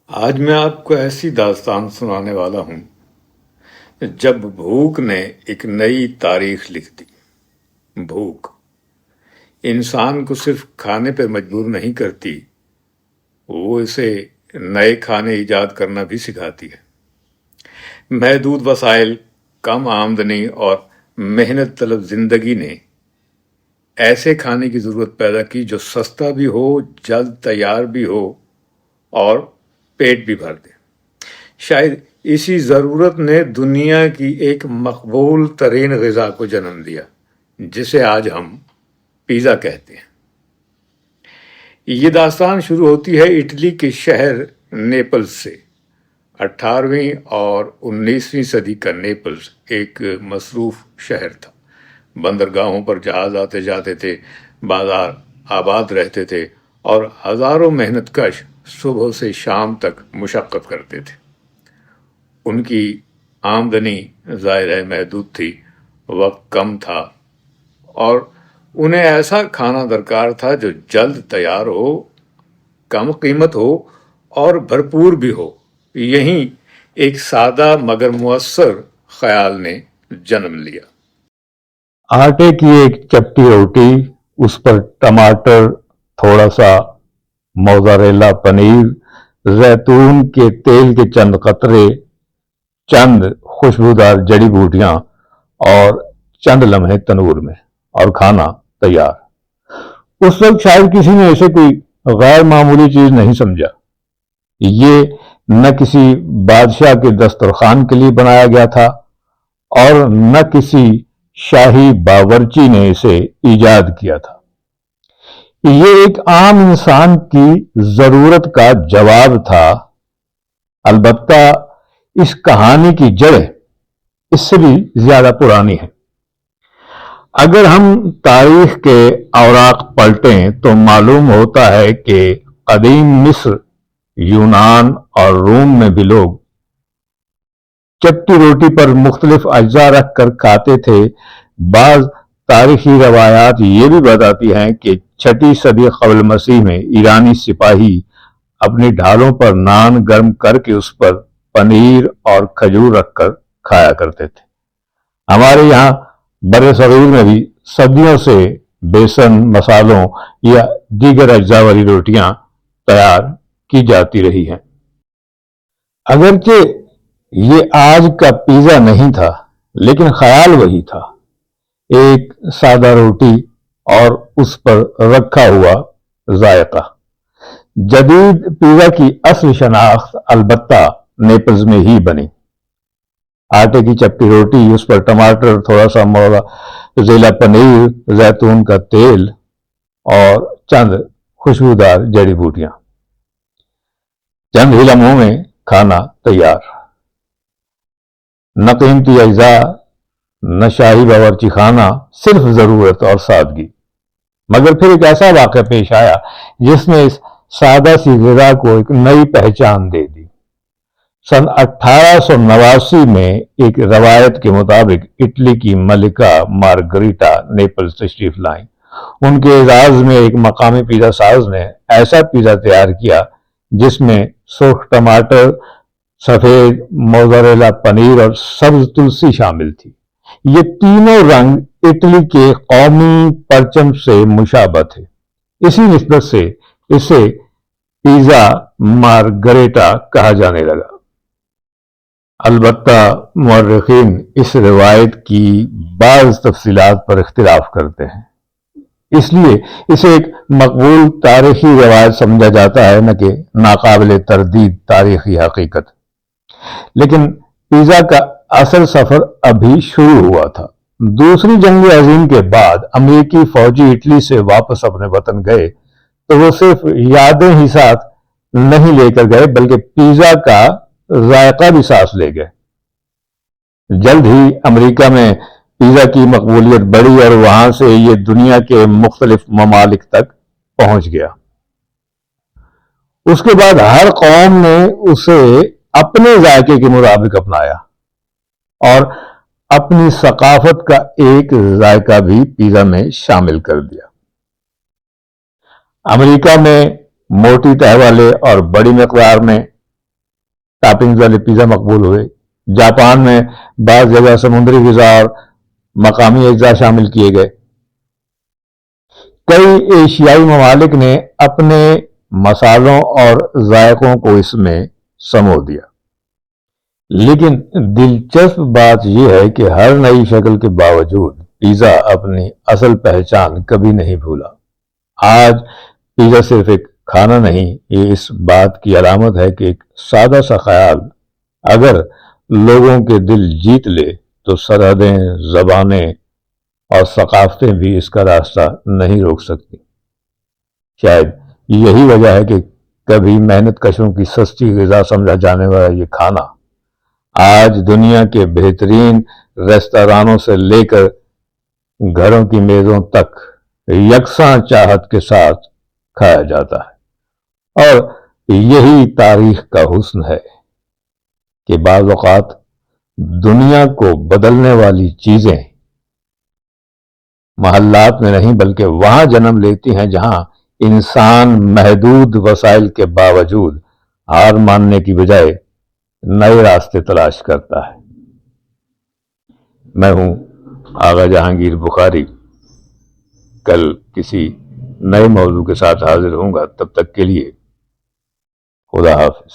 آج میں آپ کو ایسی داستان سنانے والا ہوں جب بھوک نے ایک نئی تاریخ لکھ دی۔ بھوک انسان کو صرف کھانے پر مجبور نہیں کرتی، وہ اسے نئے کھانے ایجاد کرنا بھی سکھاتی ہے۔ محدود وسائل، کم آمدنی اور محنت طلب زندگی نے ایسے کھانے کی ضرورت پیدا کی جو سستا بھی ہو، جلد تیار بھی ہو اور پیٹ بھی بھر دے۔ شاید اسی ضرورت نے دنیا کی ایک مقبول ترین غذا کو جنم دیا، جسے آج ہم پیزا کہتے ہیں۔ یہ داستان شروع ہوتی ہے اٹلی کے شہر نیپلز سے۔ 18ویں اور 19ویں صدی کا نیپلز ایک مصروف شہر تھا۔ بندرگاہوں پر جہاز آتے جاتے تھے، بازار آباد رہتے تھے اور ہزاروں محنت کش صبح سے شام تک مشقت کرتے تھے۔ ان کی آمدنی ظاہر ہے محدود تھی، وقت کم تھا اور انہیں ایسا کھانا درکار تھا جو جلد تیار ہو، کم قیمت ہو اور بھرپور بھی ہو۔ یہیں ایک سادہ مگر مؤثر خیال نے جنم لیا۔ آٹے کی ایک چپٹی روٹی، اس پر ٹماٹر، تھوڑا سا موزاریلا پنیر، زیتون کے تیل کے چند قطرے، چند خوشبودار جڑی بوٹیاں اور چند لمحے تنور میں، اور کھانا تیار۔ اس وقت شاید کسی نے اسے کوئی غیر معمولی چیز نہیں سمجھا۔ یہ نہ کسی بادشاہ کے دسترخوان کے لیے بنایا گیا تھا اور نہ کسی شاہی باورچی نے اسے ایجاد کیا تھا۔ یہ ایک عام انسان کی ضرورت کا جواب تھا۔ البتہ اس کہانی کی جڑیں اس سے بھی زیادہ پرانی ہیں۔ اگر ہم تاریخ کے اوراق پلٹیں تو معلوم ہوتا ہے کہ قدیم مصر، یونان اور روم میں بھی لوگ چپٹی روٹی پر مختلف اجزاء رکھ کر کھاتے تھے۔ بعض تاریخی روایات یہ بھی بتاتی ہیں کہ 6 صدی قبل مسیح میں ایرانی سپاہی اپنی ڈھالوں پر نان گرم کر کے اس پر پنیر اور کھجور رکھ کر کھایا کرتے تھے۔ ہمارے یہاں بر صغیر میں بھی صدیوں سے بیسن، مسالوں یا دیگر اجزاء والی روٹیاں تیار کی جاتی رہی ہیں۔ اگرچہ یہ آج کا پیزا نہیں تھا، لیکن خیال وہی تھا۔ ایک سادہ روٹی اور اس پر رکھا ہوا ذائقہ۔ جدید پیزا کی اصل شناخت البتہ نیپلز میں ہی بنی۔ آٹے کی چپٹی روٹی، اس پر ٹماٹر، تھوڑا سا موزاریلا پنیر، زیتون کا تیل اور چند خوشبودار جڑی بوٹیاں۔ چند ہی لمحوں میں کھانا تیار۔ نہ قیمتی اجزاء، نہ شاہی باورچی خانہ، صرف ضرورت اور سادگی۔ مگر پھر ایک ایسا واقعہ پیش آیا جس نے اس سادہ سی غذا کو ایک نئی پہچان دے دی۔ سن 1889 میں ایک روایت کے مطابق اٹلی کی ملکہ مارگریٹا نیپلز تشریف لائیں۔ ان کے اعزاز میں ایک مقامی پیزا ساز نے ایسا پیزا تیار کیا جس میں سرخ ٹماٹر، سفید موزاریلا پنیر اور سبز تلسی شامل تھی۔ یہ تینوں رنگ اٹلی کے قومی پرچم سے مشابہ تھے۔ اسی نسبت سے اسے پیزا مارگریٹا کہا جانے لگا۔ البتہ مورخین اس روایت کی بعض تفصیلات پر اختلاف کرتے ہیں، اس لیے اسے ایک مقبول تاریخی روایت سمجھا جاتا ہے، نہ کہ ناقابل تردید تاریخی حقیقت۔ لیکن پیزا کا اصل سفر ابھی شروع ہوا تھا۔ دوسری جنگ عظیم کے بعد امریکی فوجی اٹلی سے واپس اپنے وطن گئے تو وہ صرف یادیں ہی ساتھ نہیں لے کر گئے، بلکہ پیزا کا ذائقہ بھی ساتھ لے گئے۔ جلد ہی امریکہ میں پیزا کی مقبولیت بڑھی اور وہاں سے یہ دنیا کے مختلف ممالک تک پہنچ گیا۔ اس کے بعد ہر قوم نے اسے اپنے ذائقے کے مطابق اپنایا اور اپنی ثقافت کا ایک ذائقہ بھی پیزا میں شامل کر دیا۔ امریکہ میں موٹی تہ والے اور بڑی مقدار میں ٹاپنگز والے پیزا مقبول ہوئے۔ جاپان میں بعض جگہ سمندری غذا اور مقامی اجزاء شامل کیے گئے۔ کئی ایشیائی ممالک نے اپنے مسالوں اور ذائقوں کو اس میں سمو دیا۔ لیکن دلچسپ بات یہ ہے کہ ہر نئی شکل کے باوجود پیزا اپنی اصل پہچان کبھی نہیں بھولا۔ آج پیزا صرف ایک کھانا نہیں، یہ اس بات کی علامت ہے کہ ایک سادہ سا خیال اگر لوگوں کے دل جیت لے تو سرحدیں، زبانیں اور ثقافتیں بھی اس کا راستہ نہیں روک سکتی۔ شاید یہی وجہ ہے کہ کبھی محنت کشوں کی سستی غذا سمجھا جانے والا یہ کھانا آج دنیا کے بہترین ریستورانوں سے لے کر گھروں کی میزوں تک یکساں چاہت کے ساتھ کھایا جاتا ہے۔ اور یہی تاریخ کا حسن ہے کہ بعض اوقات دنیا کو بدلنے والی چیزیں محلات میں نہیں بلکہ وہاں جنم لیتی ہیں جہاں انسان محدود وسائل کے باوجود ہار ماننے کی بجائے نئے راستے تلاش کرتا ہے۔ میں ہوں آغا جہانگیر بخاری۔ کل کسی نئے موضوع کے ساتھ حاضر ہوں گا، تب تک کے لیے خدا حافظ۔